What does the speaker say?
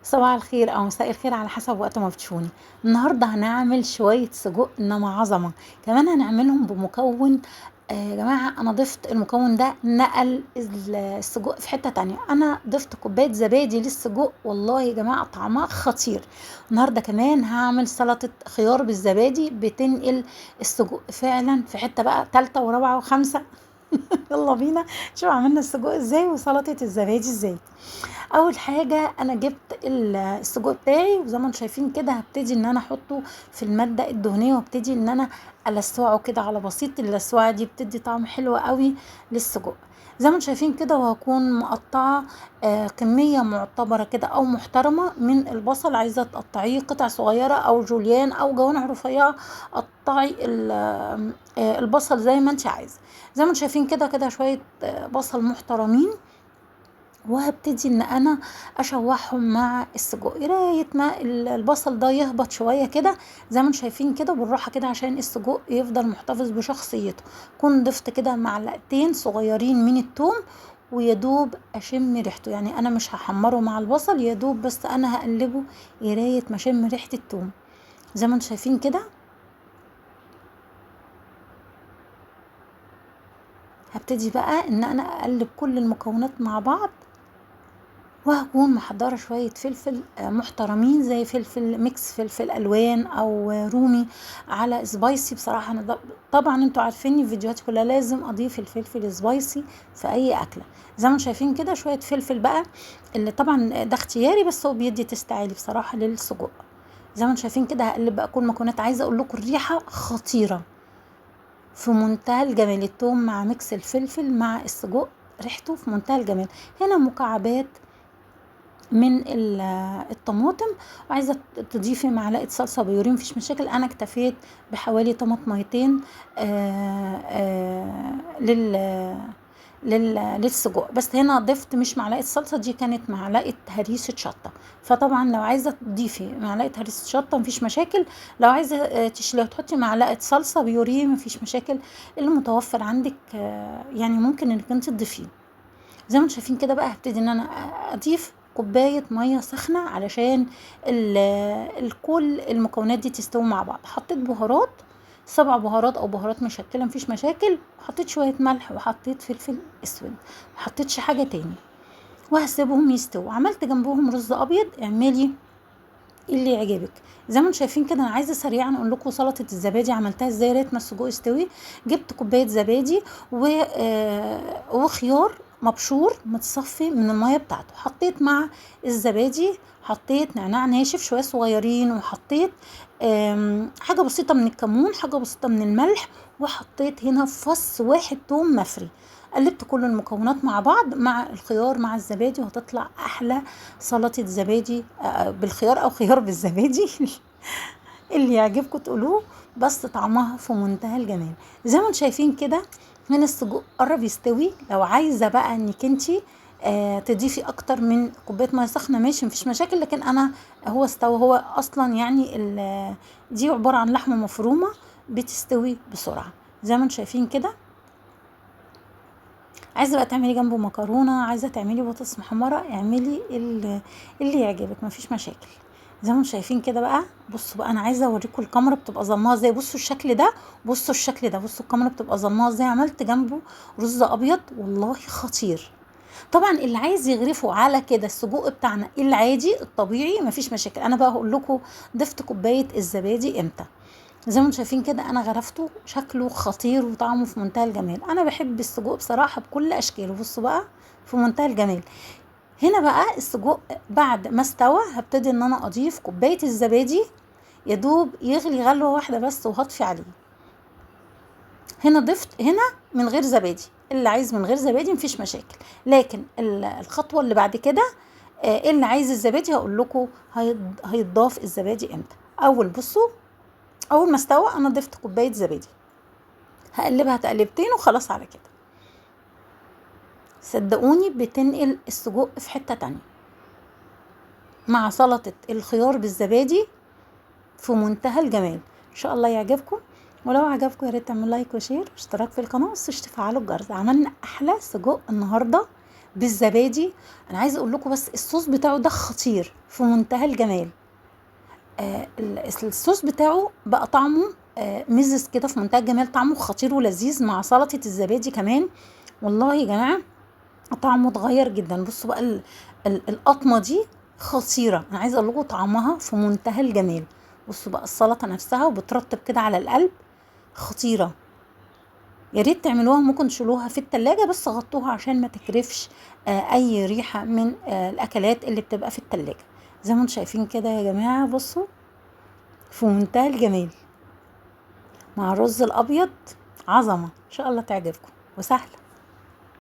صباح الخير او مساء الخير على حسب وقت ما بتشوني. النهارده هنعمل شويه سجق انما عظمه. كمان هنعملهم بمكون. يا جماعه انا ضفت المكون ده نقل السجق في حته تانية. انا ضفت كوبايه زبادي للسجق، والله يا جماعه طعمها خطير. النهارده كمان هعمل سلطه خيار بالزبادي بتنقل السجق فعلا في حته بقى تالته ورابعه وخمسه. يلا بينا. شوف عملنا السجق ازاي وسلطه الزبادي ازاي. اول حاجه انا جبت السجق بتاعي، وزي ما انتم شايفين كده هبتدي ان انا احطه في الماده الدهنيه، وابتدي ان انا السوعه كده على بسيط. اللسوعه دي بتدي طعم حلو قوي للسجق. زي ما انتم شايفين كده، وهكون مقطعه كميه معتبره كده او محترمه من البصل. عايزه تقطعيه قطع صغيره او جوليان او جوانح رفيعه، قطعي البصل زي ما انت عايزه. زي ما انتم شايفين كده كده شويه بصل محترمين، وهبتدي ان انا اشوحهم مع السجق لغايه ما البصل ده يهبط شويه كده. زي ما انتم شايفين كده بالراحه كده عشان السجق يفضل محتفظ بشخصيته. كنت ضفت كده معلقتين صغيرين من الثوم، ويدوب اشم ريحته. يعني انا مش هحمره مع البصل، يدوب بس انا هقلبه لغايه ما اشم ريحه الثوم. زي ما انتم شايفين كده هبتدي بقى ان انا اقلب كل المكونات مع بعض، وهكون محضرة شوية فلفل محترمين، زي فلفل ميكس، فلفل ألوان أو رومي على سبايسي. بصراحة أنا طبعا انتوا عارفيني في فيديوهاتي كلها لازم أضيف الفلفل سبايسي في أي أكلة. زي ما انتم شايفين كده شوية فلفل بقى، اللي طبعا ده اختياري بس هو بيدي تست عالي بصراحة للسجق. زي ما انتم شايفين كده هقلب بقى كل المكونات. عايزة أقول لكم الريحة خطيرة في منتهى الجمال. التوم مع ميكس الفلفل مع السجق ريحته في منتهى الجمال. هنا مكعبات من الطماطم، وعايزه تضيفي معلقه صلصه بيوري مفيش مشاكل. انا اكتفيت بحوالي طماطميتين للسجق. بس هنا ضفت مش معلقه صلصه، دي كانت معلقه هريسه شطه. فطبعا لو عايزه تضيفي معلقه هريسه شطه مفيش مشاكل. لو عايزه تشيلي وتحطي معلقه صلصه بيوري مفيش مشاكل. اللي متوفر عندك يعني ممكن انك انت تضيفيه. زي ما انتم شايفين كده بقى هبتدي ان انا اضيف كوبايه ميه سخنه علشان كل المكونات دي تستوي مع بعض. حطيت بهارات، 7 بهارات او بهارات مشكله مفيش مشاكل. حطيت شويه ملح وحطيت فلفل اسود، محطيتش حاجه تاني، وهسيبهم يستووا. عملت جنبهم رز ابيض. اعملي اللي يعجبك. زي ما انتم شايفين كده انا عايزه سريعا اقول لكم سلطه الزبادي عملتها ازاي ريت ما السجق يستوي. جبت كوبايه زبادي وخيار مبشور متصفي من الميه بتاعته. حطيت مع الزبادي، حطيت نعناع ناشف شويه صغيرين، وحطيت حاجه بسيطه من الكمون، حاجه بسيطه من الملح، وحطيت هنا فص واحد توم مفري. قلبت كل المكونات مع بعض مع الخيار مع الزبادي، وهتطلع احلى سلطه زبادي بالخيار او خيار بالزبادي. اللي يعجبكم تقولوه، بس طعمها في منتهى الجمال. زي ما انتم شايفين كده من السجق قرب يستوي. لو عايزه بقى انك انتي تضيفي اكتر من كوبايه ميه سخنه ماشي مفيش مشاكل، لكن انا هو استوى. هو اصلا يعني دي عباره عن لحمه مفرومه بتستوي بسرعه. زي ما انتم شايفين كده. عايزه بقى تعملي جنبه مكرونه، عايزه تعملي بطاطس محمره، اعملي اللي يعجبك مفيش مشاكل. زي ما انتم شايفين كده بقى. بصوا بقى انا عايزه اوريكم الكاميرا بتبقى ظلمها ازاي. بصوا الشكل ده، بصوا الشكل ده، بصوا الكاميرا بتبقى ظلمها ازاي. عملت جنبه رز ابيض والله خطير. طبعا اللي عايز يغرفه على كده السجق بتاعنا العادي الطبيعي مفيش مشاكل. انا بقى هقول لكم ضفت كوبايه الزبادي امتى. زي ما انتم شايفين كده انا غرفته، شكله خطير وطعمه في منتهى الجمال. انا بحب السجق بصراحه بكل اشكاله. بصوا بقى في منتهى الجمال. هنا بقى السجق بعد ما استوى هبتدي ان انا اضيف كوبايه الزبادي، يدوب يغلي غلوه واحده بس وهطفي عليه. هنا ضفت هنا من غير زبادي. اللي عايز من غير زبادي مفيش مشاكل، لكن الخطوه اللي بعد كده اللي عايز الزبادي هقول لكم هيتضاف الزبادي امتى. بصوا اول ما استوى انا ضفت كوبايه زبادي، هقلبها تقلبتين وخلاص على كده. صدقوني بتنقل السجق في حته تانية مع سلطه الخيار بالزبادي في منتهى الجمال. ان شاء الله يعجبكم، ولو عجبكم يا ريت تعملوا لايك وشير واشتراك في القناه، وتفعلوا الجرس. عملنا احلى سجق النهارده بالزبادي. انا عايزه اقول لكم بس الصوص بتاعه ده خطير في منتهى الجمال. الصوص بتاعه بقى طعمه مزز كده في منتهى الجمال، طعمه خطير ولذيذ مع سلطه الزبادي كمان. والله يا جماعه طعمه اتغير جدا. بصوا بقى القطمه دي خطيره، انا عايزه اقول لكم طعمها في منتهى الجمال. بصوا بقى السلطه نفسها وبترطب كده على القلب، خطيره. يا ريت تعملوها، ممكن تشيلوها في التلاجة بس غطوها عشان ما تكرفش اي ريحه من الاكلات اللي بتبقى في التلاجة. زي ما انتم شايفين كده يا جماعه، بصوا في منتهى الجمال مع الرز الابيض، عظمه. ان شاء الله تعجبكم وسهله.